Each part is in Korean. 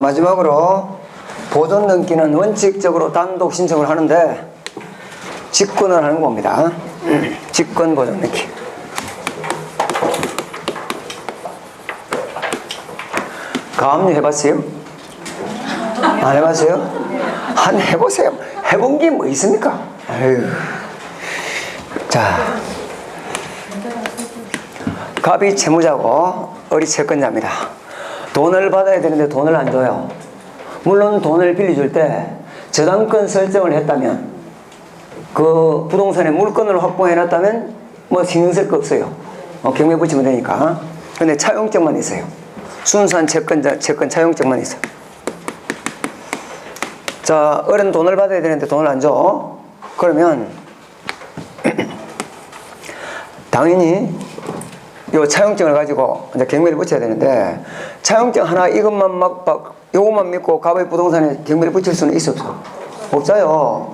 마지막으로 보존 등기는 원칙적으로 단독 신청을 하는데 직권을 하는 겁니다. 직권 보존 등기. 가압류 해봤어요? 안 해봤어요? 한 해보세요. 해본 게 뭐 있습니까? 아유. 자, 갑이 채무자고 을이 채권자입니다. 돈을 받아야 되는데 돈을 안 줘요. 물론 돈을 빌려줄 때 저당권 설정을 했다면, 그 부동산에 물건을 확보해놨다면 뭐 신경 쓸 거 없어요. 경매 붙이면 되니까. 근데 차용증만 있어요. 순수한 채권 차용증만 있어요. 자, 을은 돈을 받아야 되는데 돈을 안 줘. 그러면 당연히 요 차용증을 가지고 이제 경매를 붙여야 되는데, 차용증 하나 이것만 요것만 믿고 갑의 부동산에 경매를 붙일 수는 있어 없어? 없어요.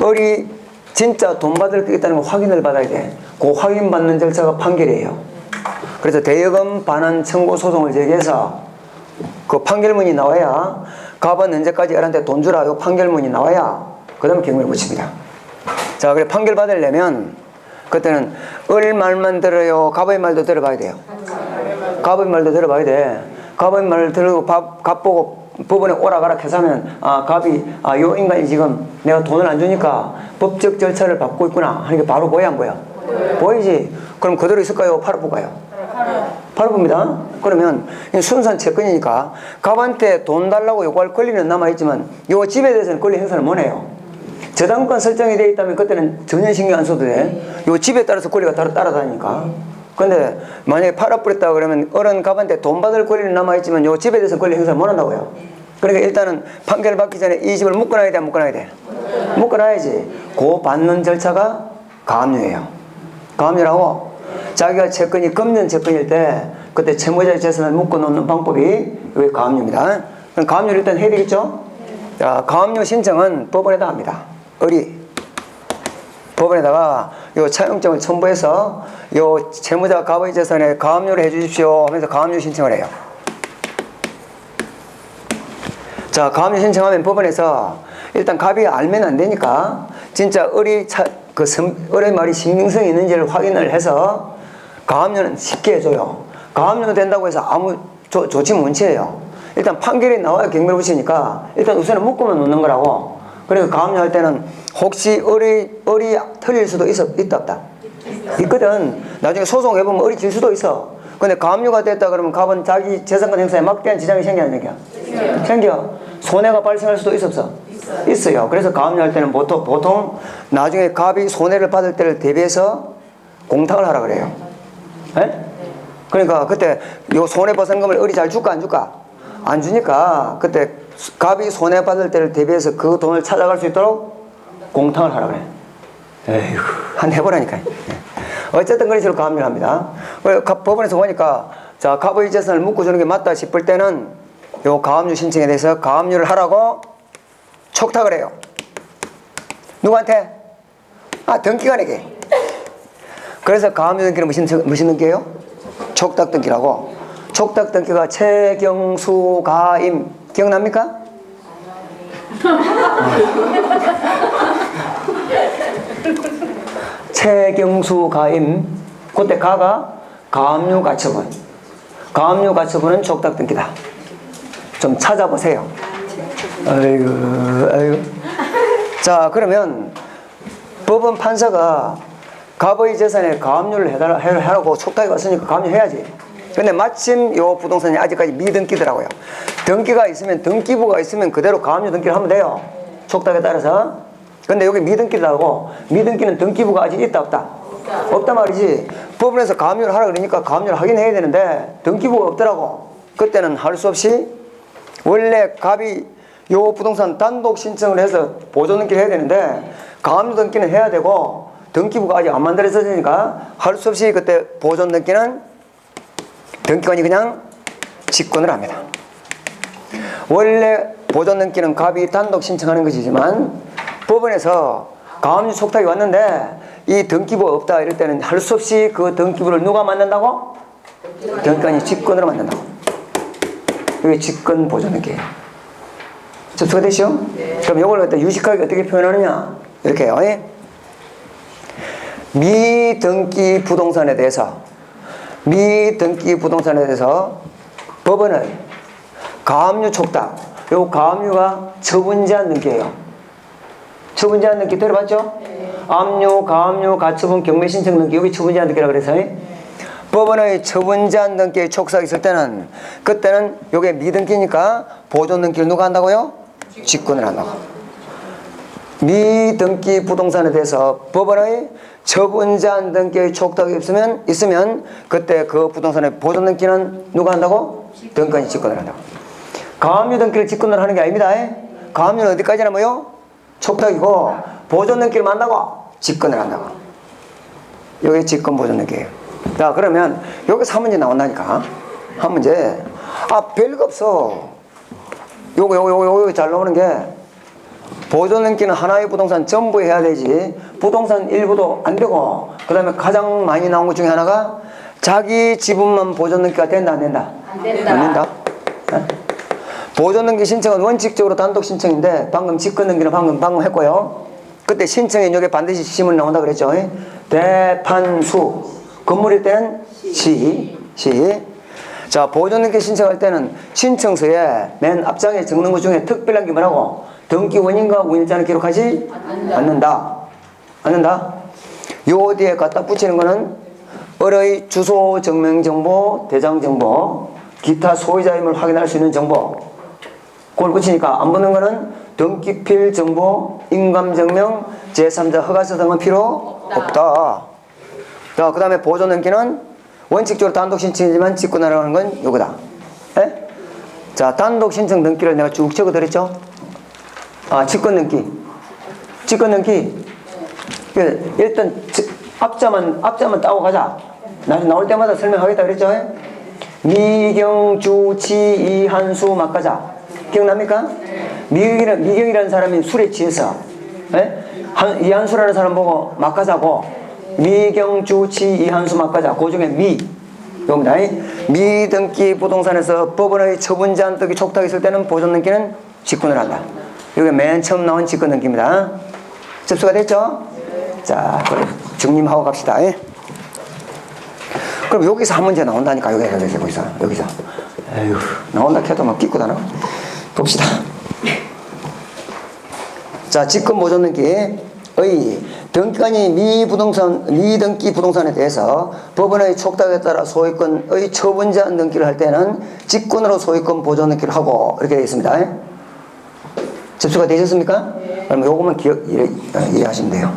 을이 진짜 돈 받을 게 있다는 걸 확인을 받아야 돼. 그 확인받는 절차가 판결이에요. 그래서 대여금 반환 청구 소송을 제기해서 그 판결문이 나와야, 갑은 언제까지 을한테 돈 주라 요 판결문이 나와야 그 다음에 경매를 붙입니다. 자, 그래 판결 받으려면 그때는 을 말만 들어요, 갑의 말도 들어봐야 돼요? 갑의 말도 들어봐야 돼. 갑의 말을 들고 갑 보고 법원에 오라가라 해서면, 갑이 요 인간이 지금 내가 돈을 안 주니까 법적 절차를 밟고 있구나 하는 게 바로 보여 안 보여? 보이지? 그럼 그대로 있을까요? 팔아 볼까요? 팔아 봅니다. 그러면 순수한 채권이니까 갑한테 돈 달라고 요구할 권리는 남아있지만 요 집에 대해서는 권리 행사를 못 해요. 저당권 설정이 되어 있다면 그때는 전혀 신경 안 써도 돼. 요 집에 따라서 권리가 따라다니니까. 근데 만약에 팔아버렸다 그러면 을은 갑한테 돈 받을 권리는 남아있지만 요 집에 대해서 권리 행사를 못 한다고요. 그러니까 일단은 판결을 받기 전에 이 집을 묶어놔야 돼, 안 묶어놔야 돼? 묶어놔야지. 그 받는 절차가 가압류예요. 가압류라고 자기가 채권이 금년 채권일 때 그때 채무자의 재산을 묶어놓는 방법이 이게 가압류입니다. 그럼 가압류를 일단 해야 되겠죠? 자, 가압류 신청은 법원에다 합니다. 을이 법원에다가 요 차용증을 첨부해서 요 채무자 갑의 재산에 가압류를 해 주십시오 하면서 가압류 신청을 해요. 자, 가압류 신청하면 법원에서 일단 갑이 알면 안 되니까 진짜 을의 말이 신빙성이 있는지를 확인을 해서 가압류는 쉽게 해줘요. 가압류 된다고 해서 아무 조치 문체예요. 일단 판결이 나와야 경매를 붙이니까 일단 우선은 묶으면 놓는 거라고. 그래서 가압류 할 때는 혹시 을이 틀릴 수도 있다 없다? 있거든. 나중에 소송해보면 을이 질 수도 있어. 근데 가압류가 됐다 그러면 갑은 자기 재산권 행사에 막대한 지장이 생겨 안 생겨? 생겨. 손해가 발생할 수도 있어 없어? 있어요. 그래서 가압류 할 때는 보통 나중에 갑이 손해를 받을 때를 대비해서 공탁을 하라 그래요. 에? 그러니까 그때 요 손해보상금을 을이 잘 줄까 안 줄까? 안 주니까 그때 갑이 손해받을 때를 대비해서 그 돈을 찾아갈 수 있도록 공탁을 하라 그래. 에휴, 한 해보라니까요. 어쨌든 그런 식으로 가압류를 합니다. 법원에서 보니까 자, 갑의 재산을 묶어주는 게 맞다 싶을 때는 요 가압류 신청에 대해서 가압류를 하라고 촉탁을 해요. 누구한테? 등기관에게. 그래서 가압류 등기는 무슨 등기예요? 촉탁 등기라고. 촉탁 등기가 최경수 가임 기억납니까? 최경수 가임. 그때 가가 가압류 가처분. 가압류 가처분은 촉탁 등기다. 좀 찾아보세요. 아이고. 자, 그러면 법원 판사가 갑의 재산에 가압류를 해라고 촉탁이 왔으니까 가압류 해야지. 근데 마침 요 부동산이 아직까지 미등기더라고요. 등기가 있으면, 등기부가 있으면 그대로 가압류 등기를 하면 돼요. 촉탁에 따라서. 근데 여기 미등기라고, 미등기는 등기부가 아직 있다 없다? 없다 말이지. 법원에서 가압류를 하라 그러니까 가압류를 하긴 해야 되는데 등기부가 없더라고. 그때는 할 수 없이 원래 갑이 요 부동산 단독 신청을 해서 보존 등기를 해야 되는데 가압류 등기는 해야 되고 등기부가 아직 안 만들어졌으니까 할 수 없이 그때 보존 등기는 등기관이 그냥 직권을 합니다. 원래 보존 등기는 갑이 단독 신청하는 것이지만 법원에서 가압류 촉탁이 왔는데 이 등기부가 없다 이럴 때는 할 수 없이 그 등기부를 누가 만든다고? 등기관이 직권으로 만든다고. 이게 직권 보존 등기예요. 접수가 되시죠? 네. 그럼 이걸 갖다 유식하게 어떻게 표현하느냐? 이렇게요. 미등기 부동산에 대해서 법원의 가압류 촉탁, 요 가압류가 처분제한 등기예요. 처분제한 등기 들어봤죠? 네. 압류, 가압류, 가처분, 경매 신청 등기, 여기 처분제한 등기라고 그래서 법원의 처분제한 등기의 촉탁이 있을 때는 그때는 요게 미등기니까 보존 등기를 누가 한다고요? 직권을 한다고. 미등기 부동산에 대해서 법원의 처분제한 등기의 촉탁이 있으면 그때 그 부동산의 보존 등기는 누가 한다고? 등기관이 직권을 한다고. 가압류 등기를 직권을 하는 게 아닙니다. 가압류는 어디까지나 뭐요? 촉탁이고 보존 등기를 만다고 직권을 한다고. 이게 직권 보존 등기예요. 자, 그러면 여기서 한 문제 나온다니까. 한 문제. 별거 없어. 요거 잘 나오는 게 보존 등기는 하나의 부동산 전부 해야 되지 부동산 일부도 안 되고, 그 다음에 가장 많이 나온 것 중에 하나가 자기 지분만 보존 등기가 된다 안 된다? 안 된다. 안 된다? 네? 보존 등기 신청은 원칙적으로 단독 신청인데 방금 직권 등기는 방금 했고요. 그때 신청에 여기 반드시 시문 나온다 그랬죠. 대판수 건물일 때는 시. 자, 보존 등기 신청할 때는 신청서에 맨 앞장에 적는 것 중에 특별한 게 뭐라고? 등기 원인과 운일자는 기록하지 않는다. 요 뒤에 갖다 붙이는 거는 을의 주소 증명 정보, 대장 정보, 기타 소유자임을 확인할 수 있는 정보. 그걸 붙이니까 안 붙는 거는 등기필 정보, 인감 증명, 제3자 허가서 등은 필요 없다. 자, 그 다음에 보존 등기는 원칙적으로 단독 신청이지만 직권하라는 건 요거다. 에? 자, 단독 신청 등기를 내가 쭉 적어드렸죠? 직권 등기. 일단 앞자만 따고 가자. 나중에 나올 때마다 설명하겠다 그랬죠? 미경, 주, 치, 이, 한수, 막가자. 기억납니까? 미경이라는 사람이 술에 취해서 이한수라는 사람 보고 막가자고 미경, 주, 치, 이, 한수, 막가자. 그 중에 요겁니다. 미등기 부동산에서 법원의 처분제한 등기 촉탁이 있을 때는 보존 등기는 직권을 한다. 이게 맨 처음 나온 직권 등기입니다. 접수가 됐죠? 자, 그럼 정리하고 갑시다. 그럼 여기서 한 문제 나온다니까. 여기서 에휴, 나온다 해도 막 끼고 다녀. 봅시다. 자, 직권 보존 등기의 등기관이 미등기 부동산에 대해서 법원의 촉탁에 따라 소유권의 처분제한 등기를 할 때는 직권으로 소유권 보존 등기를 하고 이렇게 되어 있습니다. 접수가 되셨습니까? 네. 그럼 요것만 이해하시면 돼요.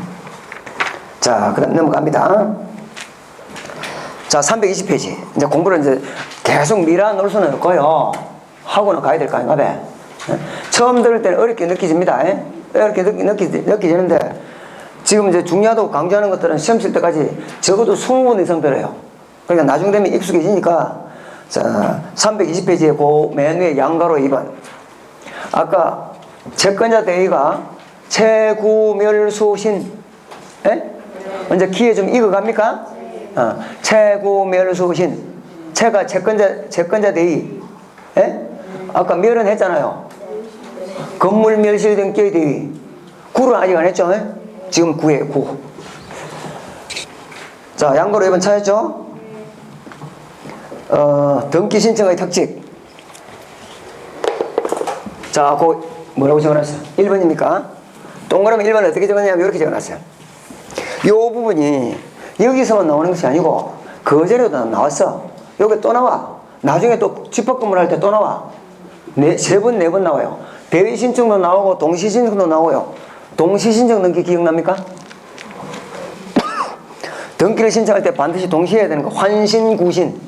자, 그 다음 넘어갑니다. 자, 320페이지. 이제 공부를 이제 계속 놓을 수는 없고요. 하고는 가야 될 거 아닌가 봐. 처음 들을 때는 어렵게 느껴집니다. 어렵게 느껴지는데, 지금 이제 중요하다고 강조하는 것들은 시험 칠 때까지 적어도 20번 이상 들어요. 그러니까 나중 되면 익숙해지니까, 자, 320페이지에 그 맨 위에 양가로 2번. 아까 채권자 대의가 채구멸수신, 먼저 기에 좀 익어갑니까? 채구멸수신. 채가 채권자 대의. 아까 멸은 했잖아요. 건물 멸실 등기의 대의. 구는 아직 안 했죠? 지금 구예요, 구. 자, 양가로 2번 찾았죠? 등기 신청의 특징. 자, 그 뭐라고 적어놨어요? 1번입니까? 동그라미 1번은 어떻게 적었냐면 이렇게 적어놨어요. 이 부분이 여기서만 나오는 것이 아니고 그 전에도 나왔어. 여기 또 나와. 나중에 또 집합건물 할 때 또 나와. 3번, 4번 나와요. 대리 신청도 나오고 동시 신청도 나오고요. 동시 신청 등기 기억납니까? 등기를 신청할 때 반드시 동시에 해야 되는 거. 환신구신.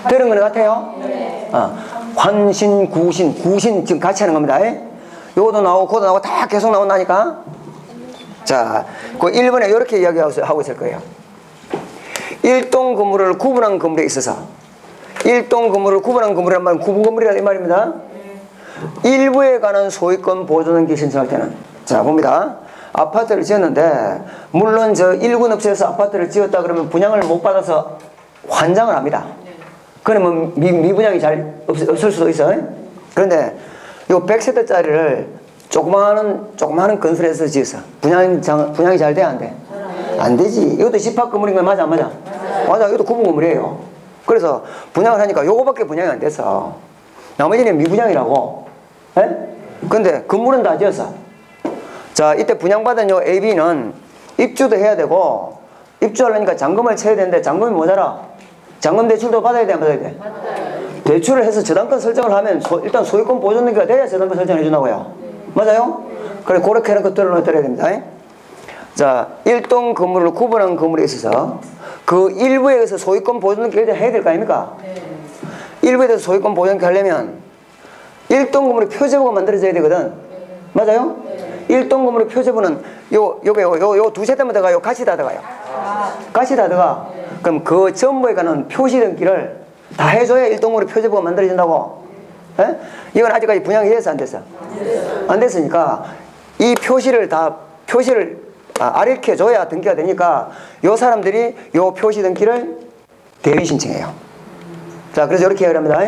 들은 것 같아요? 네. 환신구신. 구신 지금 같이 하는 겁니다. 요것도 나오고 그것도 나오고 다 계속 나온다니까. 자, 그 1번에 이렇게 이야기하고 있을 거예요. 일동 건물을 구분한 건물에 있어서 일동 건물을 구분한 건물이란 말은 구분 건물이라 이 말입니다. 일부에 관한 소유권 보존 등기 신청할 때는 자 봅니다. 아파트를 지었는데 물론 저 일군 업체에서 아파트를 지었다 그러면 분양을 못 받아서 환장을 합니다. 그러면 미분양이 잘 없을 수도 있어요. 그런데 요 100세대짜리를 조그마한 건설에서 지었어. 분양이 잘 돼, 안 돼? 안 되지. 이것도 집합 건물인 거 맞아, 안 맞아? 맞아, 이것도 구분 건물이에요. 그래서 분양을 하니까 요거밖에 분양이 안 돼서 나머지는 미분양이라고. 예? 근데 건물은 다 지었어. 자, 이때 분양받은 요 AB는 입주도 해야 되고, 입주하려니까 잔금을 쳐야 되는데 잔금이 모자라. 잔금 대출도 받아야 돼, 안 받아야 돼? 대출을 해서 저당권 설정을 하면 일단 소유권 보존 등기가 돼야 저당권 설정을 해준다고요. 맞아요? 그래, 그렇게 하는 것들을 넣어드려야 됩니다. 자, 일동 건물을 구분한 건물에 있어서 그 일부에 의해서 소유권 보존 등기를 해야 될 거 아닙니까? 일부에 대해서 소유권 보존 등기 하려면 일동 건물의 표제부가 만들어져야 되거든. 맞아요? 일동 건물의 표제부는 요 두 세대만 들어가요? 같이 다 들어가요? 같이 다 들어가. 그럼 그 전부에 관한 표시 등기를 다 해줘야 일동 건물의 표제부가 만들어진다고. 예? 이건 아직까지 분양이 됐어, 안 됐어? 안 됐으니까 이 표시를 알려줘야 등기가 되니까 요 사람들이 요 표시 등기를 대리 신청해요. 자, 그래서 이렇게 합니다.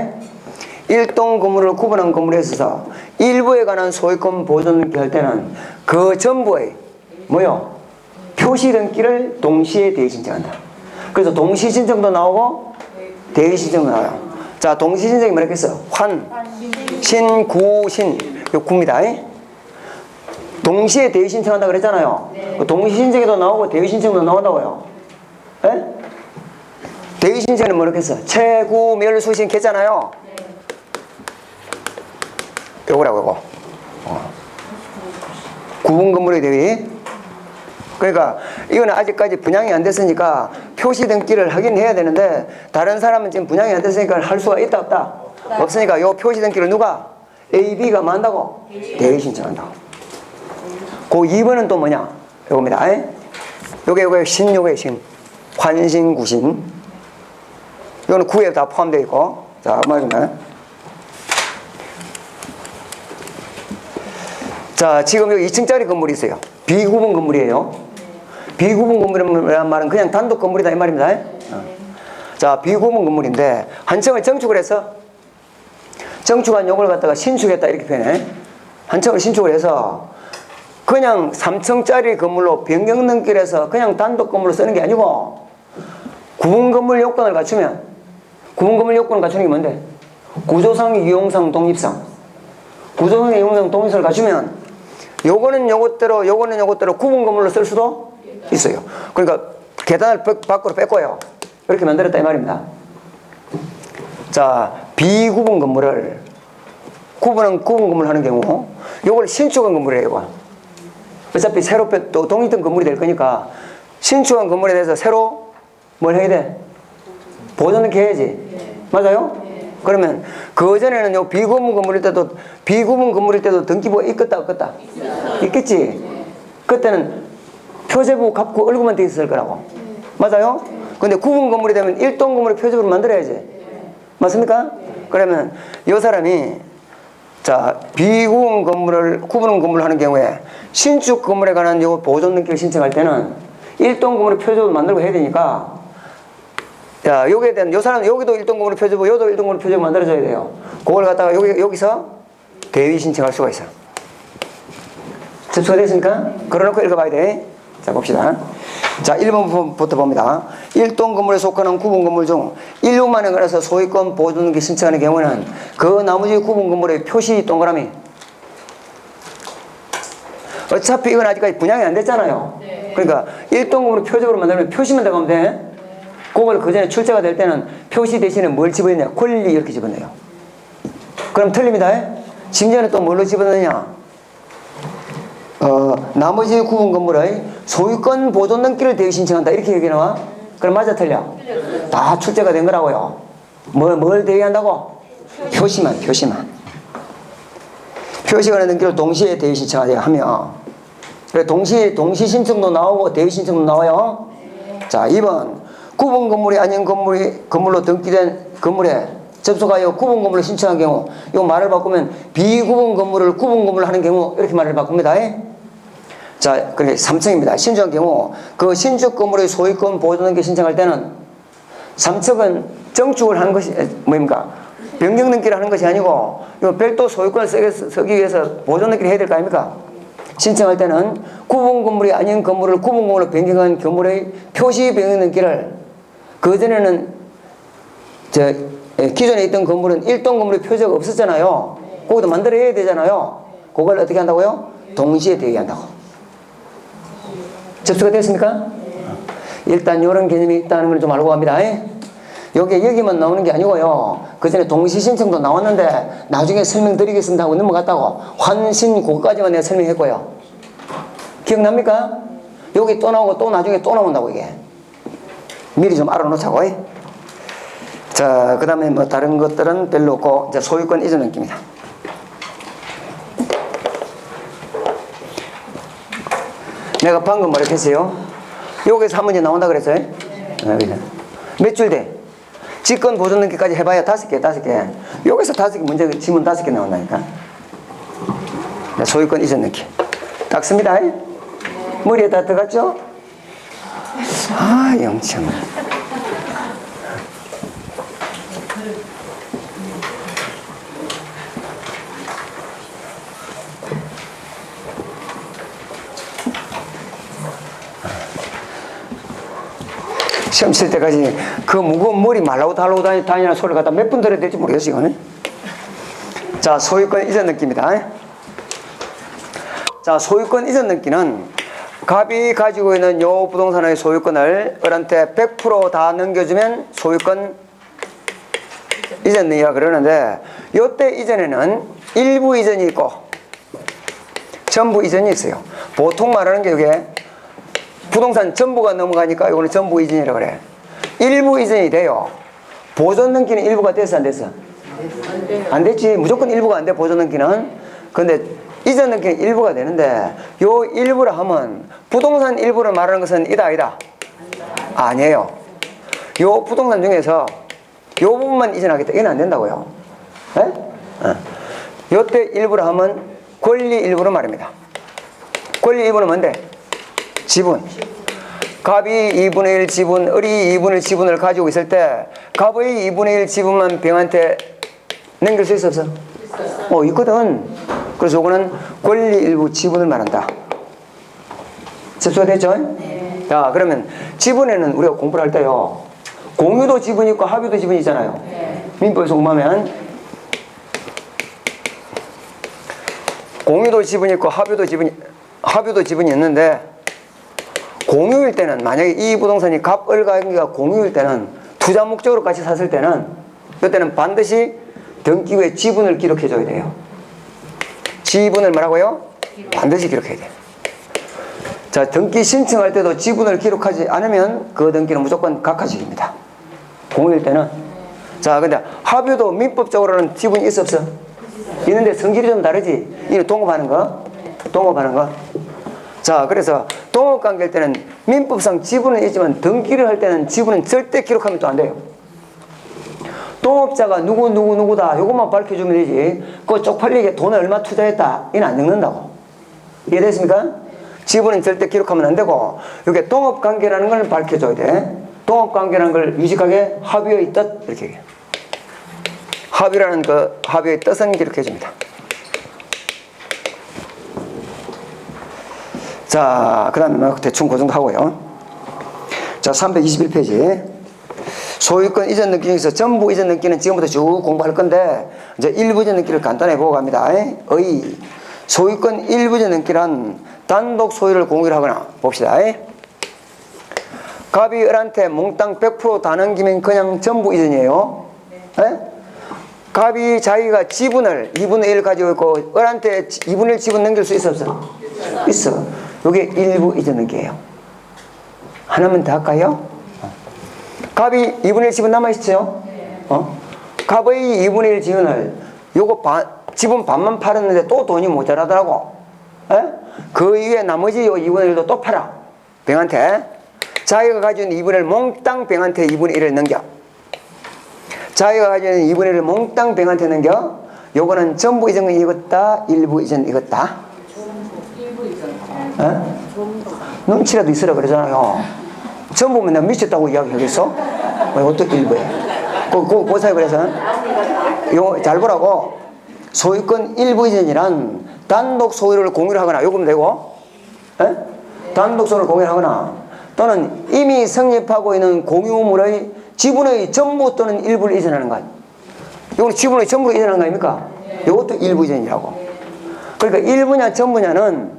일동 건물을 구분한 건물에 있어서 일부에 관한 소유권 보존 등기 할 때는 그 전부의 표시 등기를 동시에 대리 신청한다. 그래서 동시 신청도 나오고 대리 신청도 나와요. 자, 동시 신청이 뭐랬겠어? 신, 구, 신. 요 구입니다. 동시에 대위 신청한다 그랬잖아요. 동시 신청에도 나오고 대위 신청도 나온다고요. 예? 대위 신청은 뭐랬겠어? 채구, 멸, 수신 했잖아요. 요거라고, 요거. 구분 건물의 대위. 그러니까 이거는 아직까지 분양이 안 됐으니까 표시 등기를 하긴 해야 되는데 다른 사람은 지금 분양이 안 됐으니까 할 수가 있다, 없다? 없으니까 요 표시 등기를 누가? A, B가 뭐 한다고? 대위 신청한다고. 그 2번은 또 뭐냐? 요겁니다. 요게 신, 요게 신. 환신, 구신. 요거는 구에 다 포함되어 있고. 자, 말입니다. 자, 지금 여기 2층짜리 건물이 있어요. 비구분 건물이에요. 비구분 건물이란 말은 그냥 단독 건물이다 이 말입니다. 자, 비구분 건물인데 한 층을 정축을 해서 정축한 요걸 갖다가 신축했다 이렇게 표현해. 한 층을 신축을 해서 그냥 3층짜리 건물로 변경 등기를 해서 그냥 단독 건물로 쓰는 게 아니고 구분 건물 요건을 갖추면 구분 건물 요건을 갖추는 게 뭔데? 구조상, 유용상, 독립상. 구조상, 유용상, 독립상을 갖추면 요거는 요것대로 요거는 요것대로 구분 건물로 쓸 수도 있어요. 그러니까 계단을 밖으로 뺐고요. 이렇게 만들었다 이 말입니다. 자, 비구분 건물을 구분 건물 하는 경우 요걸 신축한 건물이에요. 이거. 어차피 새로 또 독립된 건물이 될 거니까 신축한 건물에 대해서 새로 뭘 해야 돼? 보존을 해야지. 맞아요? 그러면 그전에는 요 비구분 건물일 때도 등기부가 있겠다 없겠다? 있겠지. 그때는 표제부 값고 얼굴만 돼 있을 거라고. 맞아요? 근데 구분 건물이 되면 일동 건물의 표제부를 만들어야지. 맞습니까? 그러면 이 사람이 자, 비구분 건물을 구분 건물을 하는 경우에 신축 건물에 관한 요 보존 등기를 신청할 때는 일동 건물의 표제부를 만들고 해야 되니까 자, 여기에 대한 요 사람 여기도 일동 건물의 표제부, 여기도 일동 건물의 표제부 만들어줘야 돼요. 그걸 갖다가 여기서 대위 신청할 수가 있어. 접수가 됐습니까? 걸어놓고 읽어봐야 돼. 자, 봅시다. 자, 1번부터 봅니다. 일동 건물에 속하는 구분 건물 중 일부만에 관해서 소유권 보존 등기 신청하는 경우는 그 나머지 구분 건물의 표시 동그라미. 어차피 이건 아직까지 분양이 안 됐잖아요. 그러니까 일동 건물을 표적으로 만들면 표시만 들어가면 돼. 그걸 그 전에 출제가 될 때는 표시 대신에 뭘 집어넣냐? 권리 이렇게 집어넣어요. 그럼 틀립니다. 심지어는 또 뭘로 집어넣느냐? 나머지 구분 건물의 소유권 보존 등기를 대위 신청한다 이렇게 얘기 나와? 그럼 맞아 틀려? 다 출제가 된 거라고요. 뭘 대위한다고? 표시만 표시관의 등기를 동시에 대위 신청하려 하며 그래 동시 신청도 나오고 대위 신청도 나와요. 자, 2번 구분 건물이 아닌 건물로 등기된 건물에 접속하여 구분 건물을 신청한 경우 이 말을 바꾸면 비구분 건물을 구분 건물로 하는 경우 이렇게 말을 바꿉니다. 자, 그러니까 3층입니다. 신축한 경우 그 신축 건물의 소유권 보존 등기 신청할 때는 3층은 정축을 하는 것이 뭡니까? 변경 등기를 하는 것이 아니고 이거 별도 소유권을 쓰기 위해서 보존 등기를 해야 될 거 아닙니까? 신청할 때는 구분 건물이 아닌 건물을 구분 건물로 변경한 건물의 표시 변경 등기를 그전에는 기존에 있던 건물은 일동 건물의 표시가 없었잖아요. 그것도 만들어야 되잖아요. 그걸 어떻게 한다고요? 동시에 대기한다고. 접수가 됐습니까? 일단 이런 개념이 있다는 걸 좀 알고 갑니다. 여기 여기만 나오는 게 아니고요. 그 전에 동시 신청도 나왔는데 나중에 설명드리겠습니다 하고 넘어갔다고. 환신 그거까지만 내가 설명했고요. 기억납니까? 여기 또 나오고 또 나중에 또 나온다고 이게. 미리 좀 알아놓자고. 자, 그 다음에 뭐 다른 것들은 별로 없고 이제 소유권 이전 등기입니다. 내가 방금 뭐라 했어요? 여기서 한 문제 나온다 그랬어요? 몇 줄 돼? 직권 보존 등기까지 해봐야 5개. 여기서 5개 문제, 지문 5개 나온다니까. 소유권 이전 등기. 딱 씁니다. 머리에 다 들어갔죠? 아, 영참. 시험 칠 때까지 그 무거운 머리 말라고 달라고 다니는 소리를 갖다 몇 분 들어야 될지 모르겠어요, 이거는. 자, 소유권 이전 등기입니다. 자, 소유권 이전 등기는 갑이 가지고 있는 요 부동산의 소유권을 을한테 100% 다 넘겨주면 소유권 이전 등기가 그러는데 요때 이전에는 일부 이전이 있고 전부 이전이 있어요. 보통 말하는 게 이게 부동산 전부가 넘어가니까 이거는 전부 이전이라고 그래. 일부 이전이 돼요. 보존 등기는 일부가 됐어, 안 됐어? 안 됐지. 무조건 일부가 안 돼, 보존 등기는. 근데 이전 등기는 일부가 되는데 요 일부라 하면 부동산 일부를 말하는 것은 이다 아니다? 아니에요. 요 부동산 중에서 요 부분만 이전하겠다. 이건 안 된다고요. 요때 일부라 하면 권리 일부로 말입니다. 권리 일부는 뭔데? 지분. 갑이 2분의 1 지분, 을이 2분의 1 지분을 가지고 있을 때 갑의 2분의 1 지분만 병한테 넘길 수 있어 없어? 있거든. 그래서 이거는 권리 일부 지분을 말한다. 접수가 됐죠? 네. 자, 그러면 지분에는 우리가 공부를 할 때요, 공유도 지분이 있고 합유도 지분이 있잖아요. 네. 민법에서 공부하면 공유도 지분이 있고 합유도 지분이 있는데 공유일 때는, 만약에 이 부동산이 갑, 을 관계가 공유일 때는, 투자 목적으로 같이 샀을 때는, 이때는 반드시 등기부에 지분을 기록해 줘야 돼요. 지분을 뭐라고요? 반드시 기록해야 돼요. 자, 등기 신청할 때도 지분을 기록하지 않으면 그 등기는 무조건 각하식입니다. 공유일 때는. 자, 근데 합유도 민법적으로는 지분이 있어 없어? 있는데 성질이 좀 다르지? 이는 동업하는 거. 자, 그래서 동업관계일 때는 민법상 지분은 있지만 등기를 할 때는 지분은 절대 기록하면 또 안 돼요. 동업자가 누구다 요것만 밝혀주면 되지, 그 쪽팔리게 돈을 얼마 투자했다 이는 안 적는다고. 이해됐습니까? 지분은 절대 기록하면 안 되고, 이게 동업관계라는 걸 밝혀줘야 돼. 동업관계라는 걸 유식하게 합의의 뜻 이렇게 얘기해요. 합의라는 그 합의의 뜻은 기록해줍니다. 자, 그 다음에 대충 그 정도 하고요. 자, 321페이지. 소유권 이전 등기 중에서 전부 이전 등기는 지금부터 쭉 공부할 건데, 이제 일부 이전 등기를 간단히 보고 갑니다. 소유권 일부 이전 등기란 단독 소유를 공유를 하거나, 봅시다. 갑이 을한테 몽땅 100% 다 넘기면 그냥 전부 이전이에요. 갑이 자기가 지분을 2분의 1 가지고 있고 을한테 2분의 1 지분 넘길 수 있어 없어? 있어. 이게 일부 이전 등기예요. 하나만 더 할까요? 갑이 2분의 1 지분 남아있죠? 갑의 2분의 1 지분을 요거 지분 반만 팔았는데 또 돈이 모자라더라고. 그 이후에 나머지 요 2분의 1도 또 팔아. 병한테. 자기가 가지고 있는 2분의 1 몽땅 병한테 2분의 1을 넘겨. 자기가 가지고 있는 2분의 1을 몽땅 병한테 넘겨. 요거는 전부 이전 이겼다, 일부 이전 이겼다. 눈치라도 있으라 그러잖아요. 전부면 내가 미쳤다고 이야기하겠어? 왜 어떻게 일부해? 보세요. 그래서 요 잘 보라고. 소유권 일부 이전이란 단독 소유를 공유를 하거나 요금 되고, 에? 단독 소유를 공유하거나 또는 이미 성립하고 있는 공유물의 지분의 전부 또는 일부를 이전하는 것. 이거는 지분의 전부를 이전하는 거 아닙니까? 이것도 일부 이전이라고. 그러니까 일부냐 전부냐는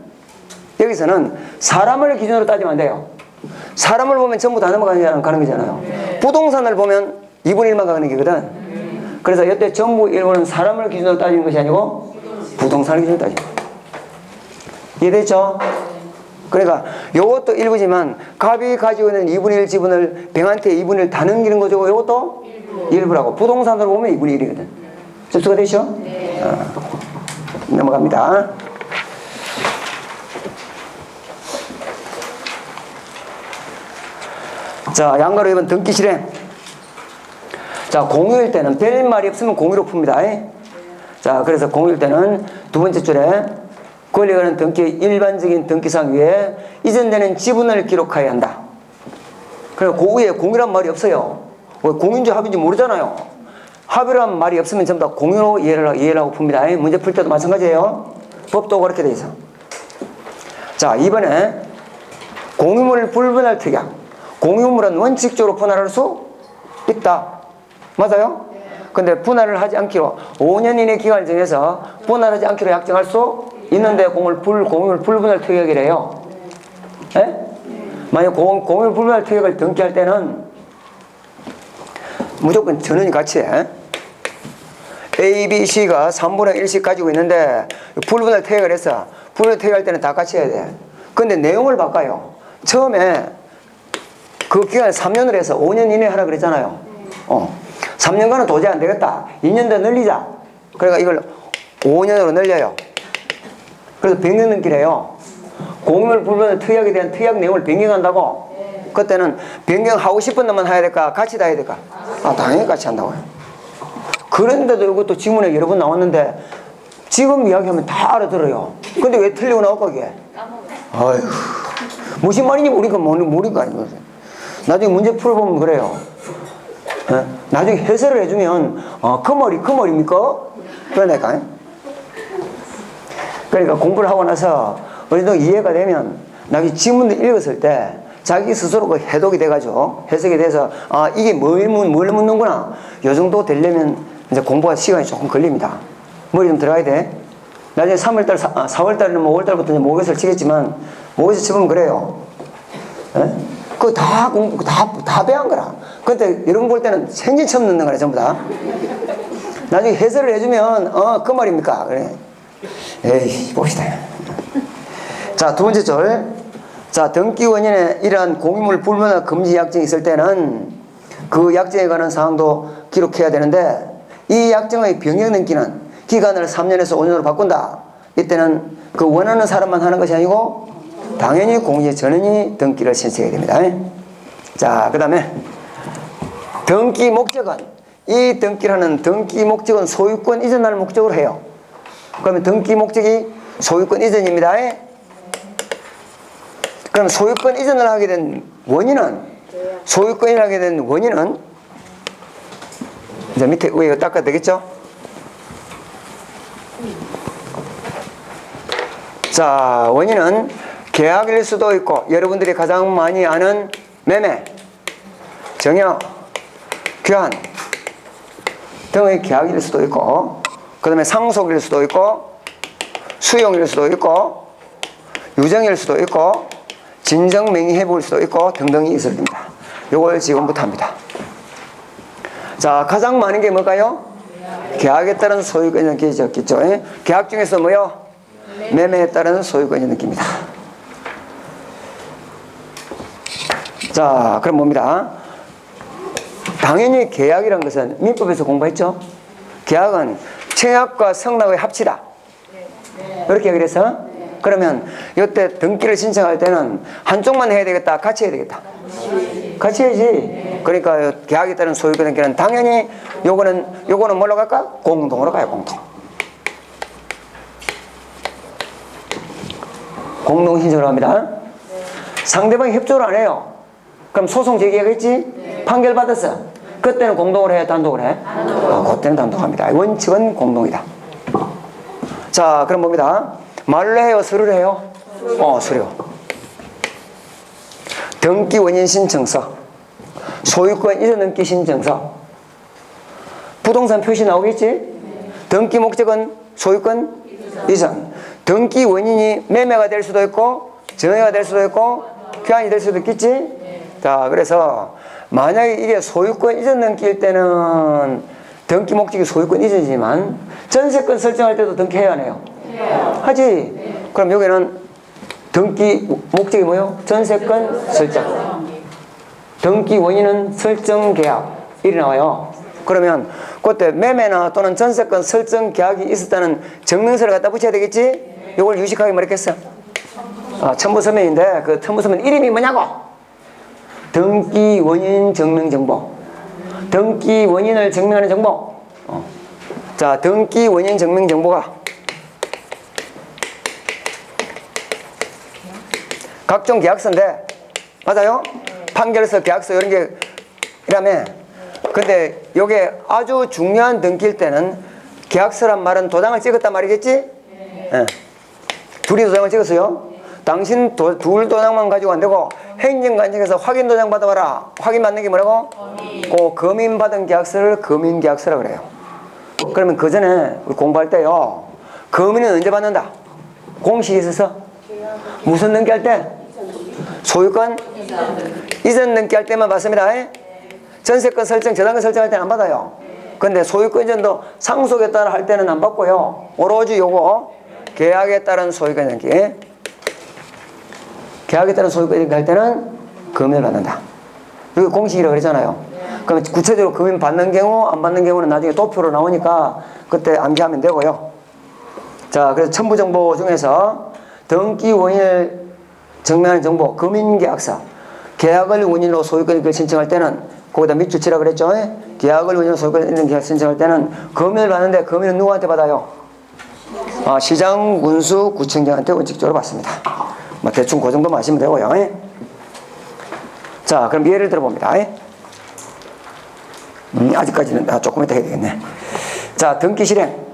여기서는 사람을 기준으로 따지면 안 돼요. 사람을 보면 전부 다 넘어가는 거잖아요. 부동산을 보면 2분의 1만 가는 거거든. 그래서 이때 전부 일부는 사람을 기준으로 따지는 것이 아니고 부동산을 기준으로 따지는 거예요. 이해됐죠? 그러니까 이것도 일부지만 갑이 가지고 있는 2분의 1 지분을 병한테 2분의 1 다 넘기는 거죠. 이것도 일부라고. 부동산으로 보면 2분의 1이거든. 접수가 되죠? 네. 넘어갑니다. 자, 양가로 2번 등기 실행. 자, 공유일 때는 별 말이 없으면 공유로 풉니다. 자, 그래서 공유일 때는 두 번째 줄에 권리가 가는 등기의 일반적인 등기상 위에 이전되는 지분을 기록해야 한다. 그래서 그 위에 공유란 말이 없어요. 공유인지 합인지 모르잖아요. 합의란 말이 없으면 전부 다 공유로 이해를 하고 풉니다. 문제 풀 때도 마찬가지예요. 법도 그렇게 돼 있어. 자, 이번에 공유물 불분할 특약. 공유물은 원칙적으로 분할할 수 있다. 맞아요? 근데 분할을 하지 않기로 5년 이내 기간을 정해서 분할하지 않기로 약정할 수 있는데 공유물 불분할 특약이래요. 예? 만약 공유물 불분할 특약을 등기할 때는 무조건 전원이 같이 해. A, B, C가 3분의 1씩 가지고 있는데 불분할 특약을 했어. 불분할 특약할 때는 다 같이 해야 돼. 근데 내용을 바꿔요. 처음에 그 기간을 3년으로 해서 5년 이내에 하라 그랬잖아요. 3년간은 도저히 안 되겠다. 2년 더 늘리자. 그러니까 이걸 5년으로 늘려요. 그래서 변경넘기래요. 공유물 불분할 특약에 대한 특약 내용을 변경한다고? 그때는 변경하고 싶은 놈만 해야 될까? 같이 다 해야 될까? 당연히 같이 한다고요. 그런데도 이것도 지문에 여러 번 나왔는데 지금 이야기하면 다 알아들어요. 근데 왜 틀리고 나올까 그게? 아휴, 무슨 말인지 모르는 거 아니에요. 나중에 문제 풀어보면 그래요. 나중에 해설을 해주면 그 머리입니까? 그러니까. 그러니까 공부를 하고 나서 어느 정도 이해가 되면 나중에 지문을 읽었을 때 자기 스스로 그 해독이 돼가지고 해석이 돼서 이게 뭘 묻는구나. 요 정도 되려면 이제 공부할 시간이 조금 걸립니다. 머리 좀 들어가야 돼. 나중에 3월달, 4월달에는 뭐 5월달부터 이제 모의고사를 치겠지만 모의고사 치면 그래요. 그거 다 공부, 다 배운 거라. 근데 이런 거 볼 때는 생진 처음 넣는 거라, 전부 다. 나중에 해설을 해주면, 그 말입니까? 그래. 에이, 봅시다. 자, 두 번째 줄. 자, 등기 원인에 이러한 공유물 불분할 금지 약정이 있을 때는 그 약정에 관한 사항도 기록해야 되는데 이 약정의 병역 등기는 기간을 3년에서 5년으로 바꾼다. 이때는 그 원하는 사람만 하는 것이 아니고 당연히 공유의 전원이 등기를 신청해야 됩니다. 자, 그 다음에 등기 목적은 이 등기라는 등기 목적은 소유권 이전할 목적으로 해요. 그러면 등기 목적이 소유권 이전입니다. 그럼 소유권 이전을 하게 된 원인은 소유권을 하게 된 원인은 이제 밑에 위에 닦아야 되겠죠? 자, 원인은 계약일 수도 있고 여러분들이 가장 많이 아는 매매, 정여, 교환 등의 계약일 수도 있고 그 다음에 상속일 수도 있고 수용일 수도 있고 유정일 수도 있고 진정맹의해볼 수도 있고 등등이 있을 겁니다. 요걸 지금부터 합니다. 자, 가장 많은 게 뭘까요? 계약에 따른 소유권을 느끼죠. 계약 중에서 뭐요? 매매에 따른 소유권을 느낍니다. 자, 그럼 뭡니다? 당연히 계약이란 것은 민법에서 공부했죠? 계약은 청약과 성락의 합치다. 이렇게 얘기를 해서 그러면 이때 등기를 신청할 때는 한쪽만 해야 되겠다? 같이 해야 되겠다? 같이 해야지. 그러니까 계약에 따른 소유권 등기는 당연히 요거는 뭘로 갈까? 공동으로 가요. 공동 신청을 합니다. 상대방이 협조를 안 해요. 그럼 소송 제기하겠지? 판결 받았어. 그때는 공동으로 해, 단독으로 해? 그때는 단독합니다. 원칙은 공동이다. 자, 그럼 뭡니다. 말로 해요, 서류로 해요? 서류. 등기 원인 신청서, 소유권 이전 등기 신청서, 부동산 표시 나오겠지? 등기 목적은 소유권 이전. 등기 원인이 매매가 될 수도 있고 증여가 될 수도 있고 귀환이 될 수도 있겠지? 자, 그래서 만약에 이게 소유권 이전 등기일 때는 등기 목적이 소유권 이전이지만 전세권 설정할 때도 등기해야 하네요. 하지? 그럼 여기는 등기 목적이 뭐예요? 전세권 설정. 등기 원인은 설정 계약. 이리 나와요. 그러면 그때 매매나 또는 전세권 설정 계약이 있었다는 증명서를 갖다 붙여야 되겠지? 이걸 유식하게 뭐랬겠어? 첨부서면인데 그 첨부서면 이름이 뭐냐고? 등기 원인 증명 정보. 등기 원인을 증명하는 정보. 자, 등기 원인 증명 정보가 각종 계약서인데, 맞아요? 판결서, 계약서 이런 게 이라면, 근데 요게 아주 중요한 등기일 때는 계약서란 말은 도장을 찍었단 말이겠지? 네. 둘이 도장을 찍었어요. 당신 둘 도장만 가지고 안 되고 행정관청에서 확인 도장 받아봐라. 확인 받는 게 뭐라고? 그 검인 받은 계약서를 검인 계약서라 그래요. 그러면 그 전에 우리 공부할 때요, 검인은 언제 받는다? 공식이 있어서 무슨 등기할 때? 소유권 이전 등기할 때만 받습니다. 전세권 설정, 저당권 설정할 때는 안 받아요. 근데 소유권 이전도 상속에 따라 할 때는 안 받고요. 오로지 요거 계약에 따른 소유권 등기, 계약에 따른 소유권 등기 할 때는 금연을 받는다. 이게 공식이라고 그랬잖아요. 그러면 구체적으로 금연 받는 경우, 안 받는 경우는 나중에 도표로 나오니까 그때 암기하면 되고요. 자, 그래서 첨부정보 중에서 등기 원인을 증명하는 정보, 금인계약서, 계약을 원인으로 소유권을 신청할 때는 거기다 밑줄 치라 그랬죠? 계약을 원인으로 소유권 있는 계약 신청할 때는 금연을 받는데 금연은 누구한테 받아요? 시장, 군수, 구청장한테 원칙적으로 받습니다. 뭐 대충 그 정도만 하시면 되고요. 자, 그럼 예를 들어봅니다. 아직까지는 조금 이따 해야 되겠네. 자, 등기 실행.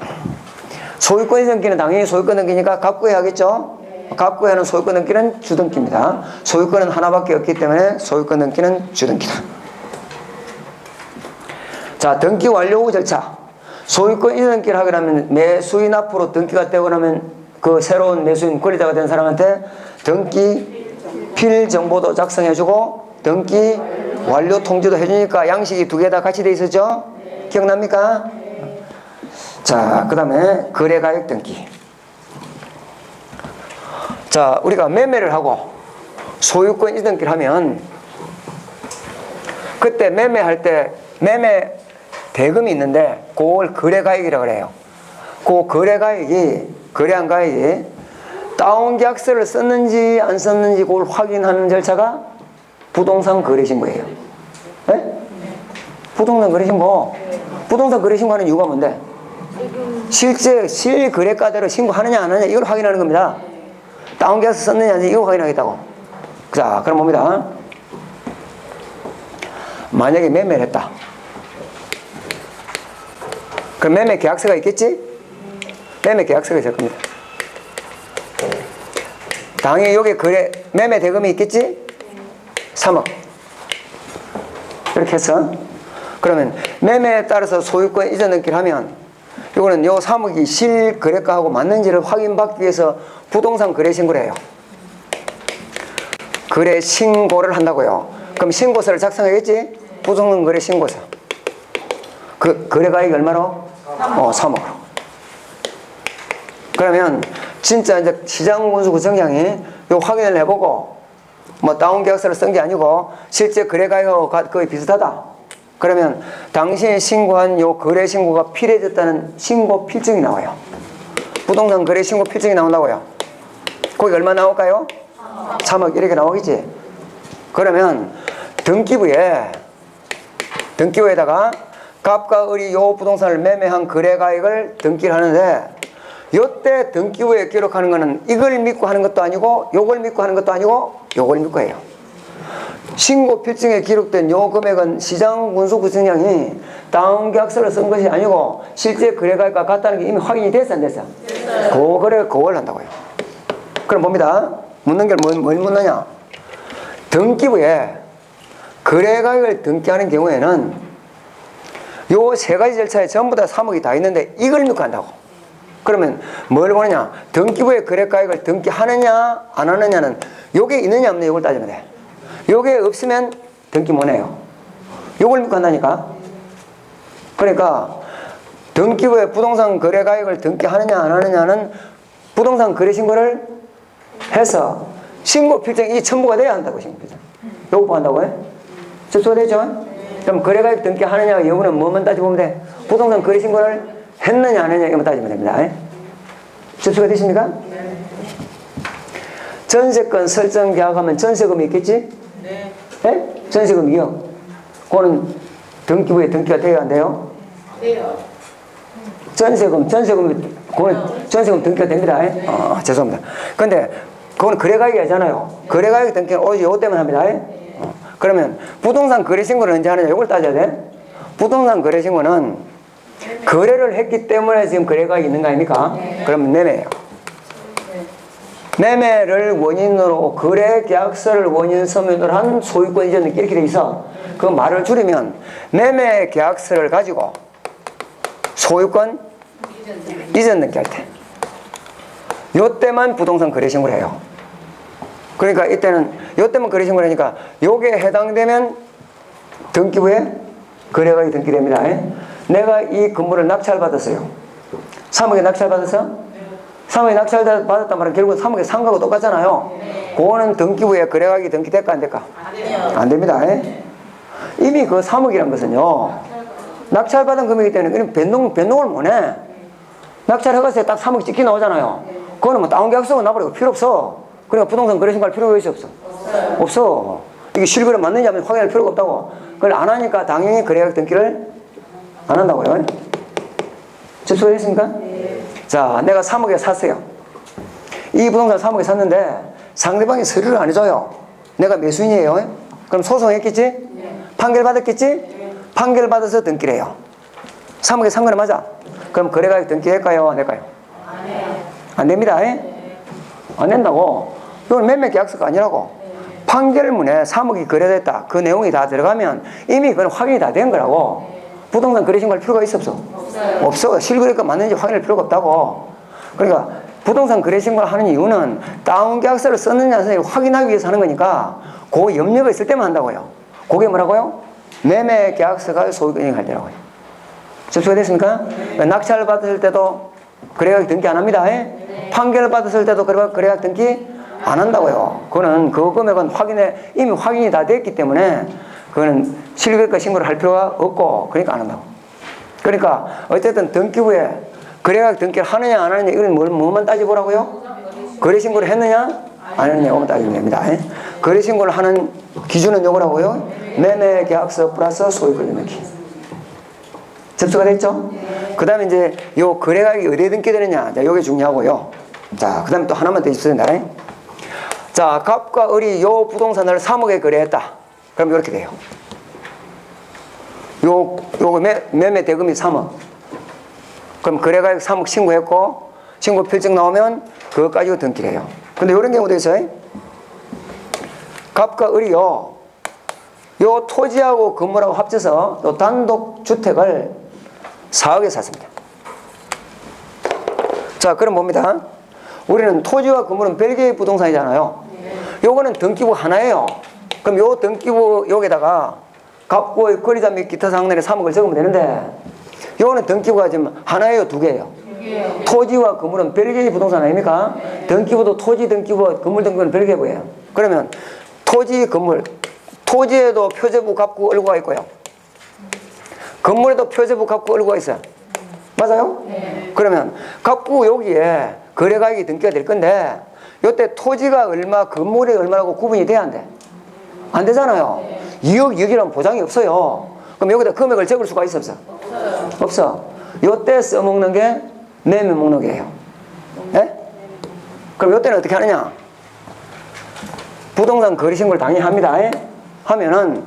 소유권 등기는 당연히 소유권 등기니까 갑구해야겠죠? 갑구해하는 소유권 등기는 주등기입니다. 소유권은 하나밖에 없기 때문에 소유권 등기는 주등기다. 자, 등기 완료 후 절차. 소유권 이전 등기를 하게 되면 매수인 앞으로 등기가 되고 나면 그 새로운 매수인 권리자가 된 사람한테 등기 필 정보도 작성해주고 등기 완료 통지도 해주니까 양식이 두 개 다 같이 돼 있었죠? 기억납니까? 자, 그 다음에 거래가액 등기. 자, 우리가 매매를 하고 소유권 이전 등기를 하면 그때 매매할 때 매매 대금이 있는데 그걸 거래가액이라고 그래요. 그 거래가액이, 거래한 가액이 다운계약서를 썼는지 안 썼는지 그걸 확인하는 절차가 부동산 거래신고예요. 네? 부동산 거래신고. 부동산 거래신고하는 이유가 뭔데? 실제 실거래가대로 신고하느냐 안 하느냐 이걸 확인하는 겁니다. 다운계약서 썼느냐 안 썼느냐 이거 확인하겠다고. 자, 그럼 봅니다. 만약에 매매를 했다. 그럼 매매 계약서가 있겠지? 매매 계약서가 있을 겁니다. 당연히 여기 매매 대금이 있겠지? 3억. 이렇게 해서 그러면 매매에 따라서 소유권 이전 등기를 하면 이거는 요 3억이 실거래가하고 맞는지를 확인받기 위해서 부동산 거래 신고를 해요. 거래 신고를 한다고요. 그럼 신고서를 작성하겠지? 부동산 거래 신고서. 그 거래가액이 얼마로? 3억으로. 그러면 진짜 이제 시장군수구청장이 요 확인을 해보고 뭐 다운계약서를 쓴 게 아니고 실제 거래가액하고 거의 비슷하다. 그러면 당신이 신고한 요 거래 신고가 필요해졌다는 신고 필증이 나와요. 부동산 거래 신고 필증이 나온다고요. 거기 얼마 나올까요? 3억 이렇게 나오겠지. 그러면 등기부에다가 갑과 을이 요 부동산을 매매한 거래가액을 등기를 하는데 요때 등기부에 기록하는 거는 이걸 믿고 하는 것도 아니고 요걸 믿고 하는 것도 아니고 요걸 믿고 해요. 신고 필증에 기록된 요 금액은 시장 군수 구성량이 다운계약서를 쓴 것이 아니고 실제 거래가액과 같다는 게 이미 확인이 됐어 안 됐어? 그걸 한다고요. 그럼 봅니다. 묻는 게 뭘 묻느냐? 등기부에 거래가액을 등기하는 경우에는 요 세 가지 절차에 전부 다 3억이 다 있는데 이걸 넣고 한다고. 그러면 뭘 보느냐? 등기부에 거래가액을 등기하느냐 안 하느냐는 요게 있느냐 없느냐 이걸 따지면 돼. 요게 없으면 등기 못 해요. 요걸 묻고 한다니까. 그러니까 등기부에 부동산 거래가액을 등기하느냐 안 하느냐는 부동산 거래신고를 해서 신고 필증이 첨부가 돼야 한다고. 신고 필증 요거 뭐 한다고요? 접수가 되죠? 그럼 거래가액 등기하느냐 여부는 뭐만 따져보면 돼? 부동산 거래신고를 했느냐 안 했느냐 이것만 따지면 됩니다. 접수가 되십니까? 전세권 설정 계약하면 전세금이 있겠지? 네. 네? 전세금이요. 그거는 등기부에 등기가 돼야 안 돼요? 돼요. 전세금 그거는 전세금 등기가 됩니다. 죄송합니다. 근데 그건 거래가액이 아니잖아요. 거래가액 등기는 오직 요거 때문에 합니다. 그러면 부동산 거래신고를 언제 하느냐 이걸 따져야 돼. 부동산 거래신고는 거래를 했기 때문에 지금 거래가액이 있는 거 아닙니까? 네. 그러면 매매예요. 매매를 원인으로 거래 계약서를 원인 서면으로 한 소유권 이전 등기 이렇게 돼 있어. 그 말을 줄이면 매매 계약서를 가지고 소유권 이전 등기 할 때 요때만 부동산 거래 신고를 해요. 그러니까 이때는 요때만 거래 신고를 하니까 요게 해당되면 등기부에 거래가액이 등기됩니다. 내가 이 건물을 낙찰받았어요. 3억에 낙찰받았어? 3억에 낙찰받았단 말은 결국 3억에 산 거하고 똑같잖아요. 그거는 등기부에 거래가액이 등기될까 안 될까? 안 됩니다. 이미 그 3억이란 것은요 낙찰받은 금액이기 때문에 변동을 못해. 낙찰해가서 딱 3억 찍히 나오잖아요. 그거는 뭐 다운계약서가 나버리고 필요 없어. 그러니까 부동산 거래신고할 필요가 있어 없어? 없어. 이게 실거래 맞는지 하면 확인할 필요가 없다고. 그걸 안 하니까 당연히 거래가액 등기를 안 한다고요. 접수가 됐습니까? 자, 내가 3억에 샀어요. 이 부동산 3억에 샀는데 상대방이 서류를 안 해줘요. 내가 매수인이에요. 그럼 소송했겠지? 판결 받았겠지? 판결 받아서 등기를 해요. 3억에 산 거는 맞아. 그럼 거래가액 등기할까요? 안 할까요? 안 됩니다. 안 된다고. 이건 매매 계약서가 아니라고. 판결문에 3억이 거래됐다. 그 내용이 다 들어가면 이미 그건 확인이 다 된 거라고. 부동산 거래신고할 필요가 있어 없어? 없어. 실거래가 맞는지 확인할 필요가 없다고. 그러니까 부동산 거래신고를 하는 이유는 다운계약서를 썼느냐 안 썼느냐 확인하기 위해서 하는 거니까 그 염려가 있을 때만 한다고요. 그게 뭐라고요? 매매 계약서가 소유권이 갈 때라고요. 접수가 됐습니까? 낙찰 받았을 때도 거래가액 등기 안 합니다. 판결 받았을 때도 거래가액 등기 안 한다고요. 그거는 그 금액은 이미 확인이 다 됐기 때문에 그거는 실거래가 신고를 할 필요가 없고 그러니까 안 한다고. 그러니까 어쨌든 등기부에 거래가액 등기를 하느냐 안 하느냐 이건 뭐만 따져보라고요? 거래신고를 했느냐 안 했느냐 이거만 따지면 됩니다. 거래신고를 하는 기준은 요거라고요. 매매계약서 플러스 소유권 넣기. 접수가 됐죠? 그 다음에 이제 요 거래가액이 어디에 등기되느냐. 자, 요게 중요하고요. 자, 그 다음에 또 하나만 더 있어야 된다. 자, 갑과 을이 요 부동산을 3억에 거래했다. 그럼 이렇게 돼요. 요거 매매 대금이 3억. 그럼 거래가액 3억 신고했고, 신고 필증 나오면 그거 가지고 등기를 해요. 근데 이런 경우도 있어요. 갑과 을이요, 요 토지하고 건물하고 합쳐서 요 단독 주택을 4억에 샀습니다. 자, 그럼 뭡니다. 우리는 토지와 건물은 별개의 부동산이잖아요. 요거는 등기부 하나예요. 그럼 요 등기부 여기다가 갑구의 거리자 및 기타 상ner에 3억을 적으면 되는데 요거는 등기부가 지금 하나예요, 두 개예요? 토지와 건물은 별개의 부동산 아닙니까? 등기부도 토지 등기부와 건물 등기부는 별개부예요. 그러면 토지, 건물, 토지에도 표제부, 갑구, 을구가 있고요. 건물에도 표제부, 갑구, 을구가 있어요. 맞아요? 그러면 갑구 여기에 거래가액이 등기가 될 건데 요때 토지가 얼마, 건물이 얼마라고 구분이 돼야 안 돼? 안 되잖아요. 2억, 6이라는 보장이 없어요. 그럼 여기다 금액을 적을 수가 있어 없어? 없어. 요때 써먹는 게 매매 목록이에요. 예? 그럼 요때는 어떻게 하느냐? 부동산 거래신고를 당연히 합니다. 하면은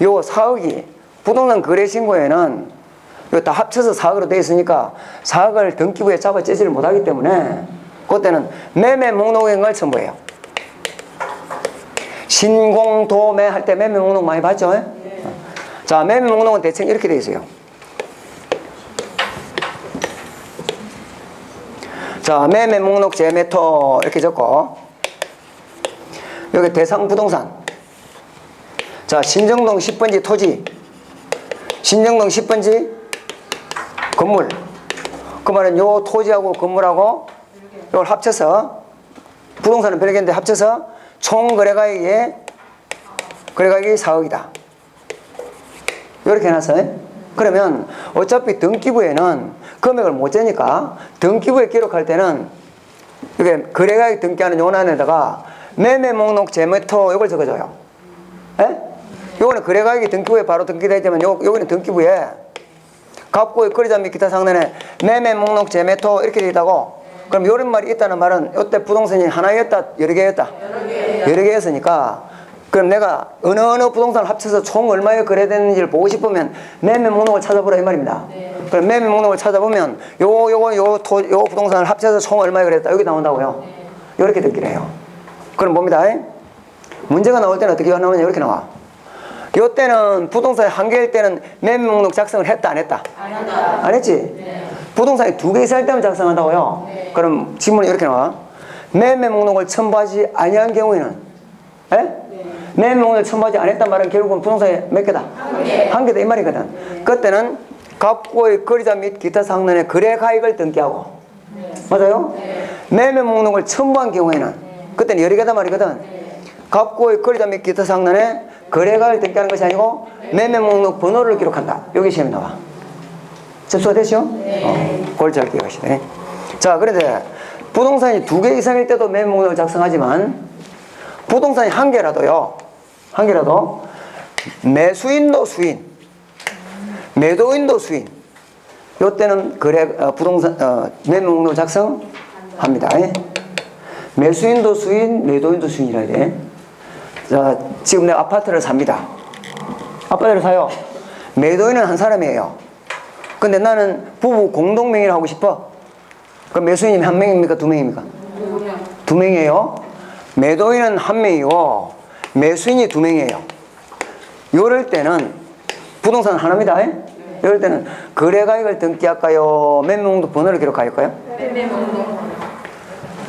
요 4억이 부동산 거래 신고에는 이거 다 합쳐서 4억으로 되어 있으니까 4억을 등기부에 잡아채지를 못하기 때문에 그때는 매매 목록인 걸 첨부해요. 신공도매 할 때 매매 목록 많이 봤죠? 네. 자, 매매 목록은 대충 이렇게 되어 있어요. 자, 매매 목록 제메터 이렇게 적고 여기 대상 부동산. 자, 신정동 10번지 토지, 신정동 10번지 건물. 그 말은 요 토지하고 건물하고 이걸 합쳐서 부동산은 별개인데 합쳐서 총 거래가액이 4억이다. 이렇게 해놨어요. 그러면 어차피 등기부에는 금액을 못 재니까 등기부에 기록할 때는 이게 거래가액 등기하는 요원안에다가 매매 목록 제메터 이걸 적어줘요. 예? 요거는 거래가액이 등기부에 바로 등기되지만 요거는 등기부에 갑고의 거래자 및 기타 상단에 매매 목록 제메터 이렇게 되어 있다고. 그럼 요런 말이 있다는 말은 이때 부동산이 하나였다 여러 개였다? 여러 개였으니까 그럼 내가 어느 부동산을 합쳐서 총 얼마에 거래됐는지를 보고 싶으면 매매 목록을 찾아보라 이 말입니다. 네. 그럼 매매 목록을 찾아보면 요 부동산을 합쳐서 총 얼마에 거래됐다 여기 나온다고요. 네. 이렇게 듣기로 해요. 그럼 봅니다. 문제가 나올 때는 어떻게 나오냐 이렇게 나와. 요 때는 부동산이 한 개일 때는 매매 목록 작성을 했다 안 했다? 안 했다. 안 했지? 네. 부동산이 두 개 이상일 때만 작성한다고요. 네. 그럼 질문이 이렇게 나와. 매매 목록을 첨부하지 아니한 경우에는 네. 매매 목록을 첨부하지 않았단 말은 결국은 부동산이 몇 개다? 한 개다 이 말이거든. 네. 그때는 갑고의 거래자 및 기타 상단의 거래가액을 등기하고 네. 맞아요? 네. 매매 목록을 첨부한 경우에는 네. 그때는 여러 개다 말이거든. 네. 갑고의 거래자 및 기타 상단의 거래가액을 등기하는 것이 아니고 매매 목록 번호를 기록한다. 여기 시험에 나와. 접수가 됐죠? 네. 그걸 잘 기억하시네. 자, 그런데 부동산이 두 개 이상일 때도 매매 목록을 작성하지만 부동산이 한 개라도 매수인도 수인, 매도인도 수인. 요때는 부동산 매매 목록 작성합니다. 매수인도 수인, 매도인도 수인이라 해야 돼. 자, 지금 내가 아파트를 삽니다. 아파트를 사요. 매도인은 한 사람이에요. 근데 나는 부부 공동명의를 하고 싶어. 그럼 매수인이 한 명입니까? 두 명입니까? 두 명이에요. 매도인은 한 명이고 매수인이 두 명이에요. 이럴 때는 부동산 하나입니다. 이럴 때는 거래가액을 등기할까요? 매매 목록 번호를 기록할까요? 매매 목록.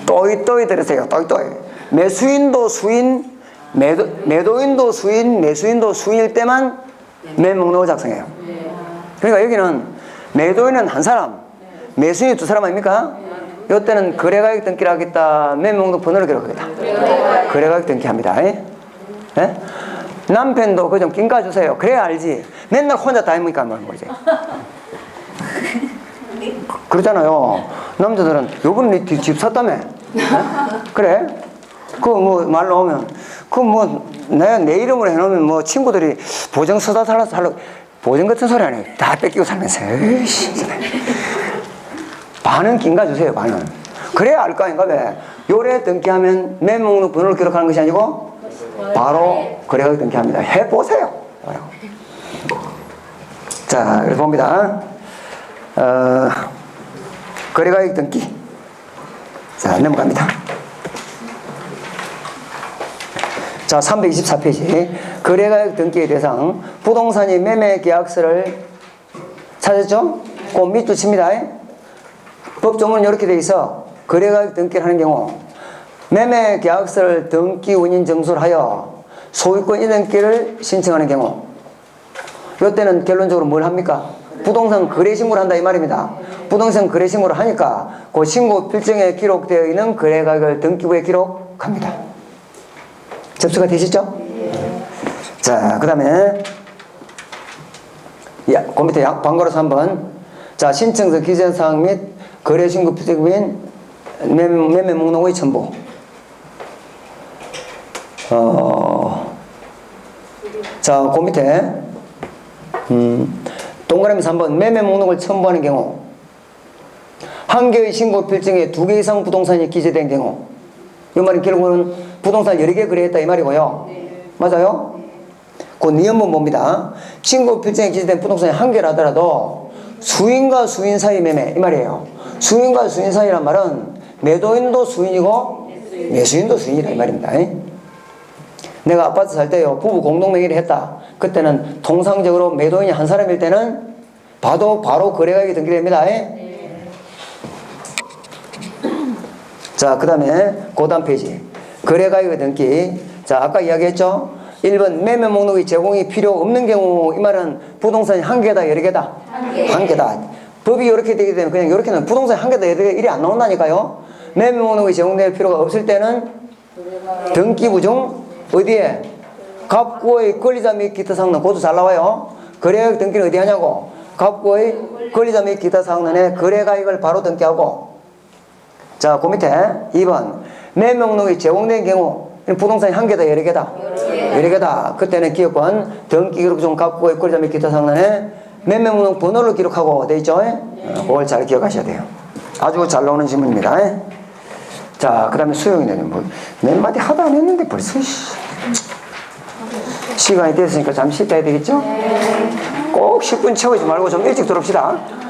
또이 들으세요. 또이. 매수인도 수인, 매도인도 수인, 매수인도 수인일 때만 매매 목록을 작성해요. 그러니까 여기는 매도인은 한 사람, 매수인이 두 사람 아닙니까? 이때는 거래가액 등기를 하겠다. 매매 목록 번호를 기록하겠다. 거래가액 등기합니다. 예? 남편도 그 좀 낑까주세요. 그래야 알지. 맨날 혼자 다 해보니까 말인 거지. 그러잖아요. 남자들은 요번에 네 집 샀다며. 예? 그래? 그 뭐 말 나오면 그 뭐 내가 내 이름으로 해놓으면 뭐 친구들이 보증 서다 살라고 보증 같은 소리 안 해요. 다 뺏기고 살면서. 에이씨. 반은 낑가주세요. 반은. 그래야 알 거 아닌가 왜. 요래 등기하면 매매 목록 번호를 기록하는 것이 아니고 바로 거래가액 등기합니다. 해보세요. 자, 그래서 봅니다. 거래가액 등기. 자, 넘어갑니다. 자, 324페이지. 거래가액 등기의 대상. 부동산이 매매 계약서를 찾았죠? 그 밑줄 칩니다. 법조문은 이렇게 돼 있어. 거래가액 등기를 하는 경우 매매 계약서를 등기 운인 정수를 하여 소유권 이전기를 신청하는 경우 이때는 결론적으로 뭘 합니까? 부동산 거래 신고를 한다 이 말입니다. 부동산 거래 신고를 하니까 그 신고 필증에 기록되어 있는 거래가액을 등기부에 기록합니다. 접수가 되시죠? 자, 그 다음에 그 밑에 번거로워서 한번 자, 신청서 기재사항 및 거래 신고 필증인 매매 목록의 첨부. 자, 그 밑에 동그라미에서 한번 매매 목록을 첨부하는 경우 한 개의 신고 필증에 두 개 이상 부동산이 기재된 경우 이 말은 결국은 부동산 여러 개 거래했다 이 말이고요. 네. 맞아요? 그 니은문 봅니다. 친구 필증에 기재된 부동산이 한 개라더라도 수인과 수인 사이 매매 이 말이에요. 수인과 수인 사이란 말은 매도인도 수인이고 매수인도 수인이라 이 말입니다. 내가 아파트 살 때요 부부 공동 명의를 했다. 그때는 통상적으로 매도인이 한 사람일 때는 봐도 바로 거래가액이 등기됩니다. 자, 그 다음에 그 다음 페이지 거래가액의 등기. 자, 아까 이야기했죠. 1번 매매 목록의 제공이 필요 없는 경우 이 말은 부동산이 한 개다 여러 개다? 한 개다. 법이 이렇게 되게 되면 그냥 이렇게는 부동산이 한 개다 여러 개 일이 안 나온다니까요. 매매 목록의 제공될 필요가 없을 때는 등기부 중 어디에? 갑구의 권리자 및 기타 사항은 그것도 잘 나와요. 거래가액 등기는 어디 하냐고? 갑구의 권리자 및 기타 사항론에 거래가액을 바로 등기하고. 자, 그 밑에 2번 매매 목록이 제공된 경우 부동산이 한 개다 여러 개다? 여러 개다. 그때는 기업권 등기 기록 중 갑구의 권리자 및 기타 사항론에 매매 목록 번호를 기록하고 돼 있죠? 그걸 잘 기억하셔야 돼요. 아주 잘 나오는 질문입니다. 자, 그 다음에 수용이네요. 뭐, 몇 마디 하도 안 했는데 벌써, 시간이 됐으니까 잠시 쉬다 해야 되겠죠? 꼭 10분 채우지 말고 좀 일찍 들어옵시다.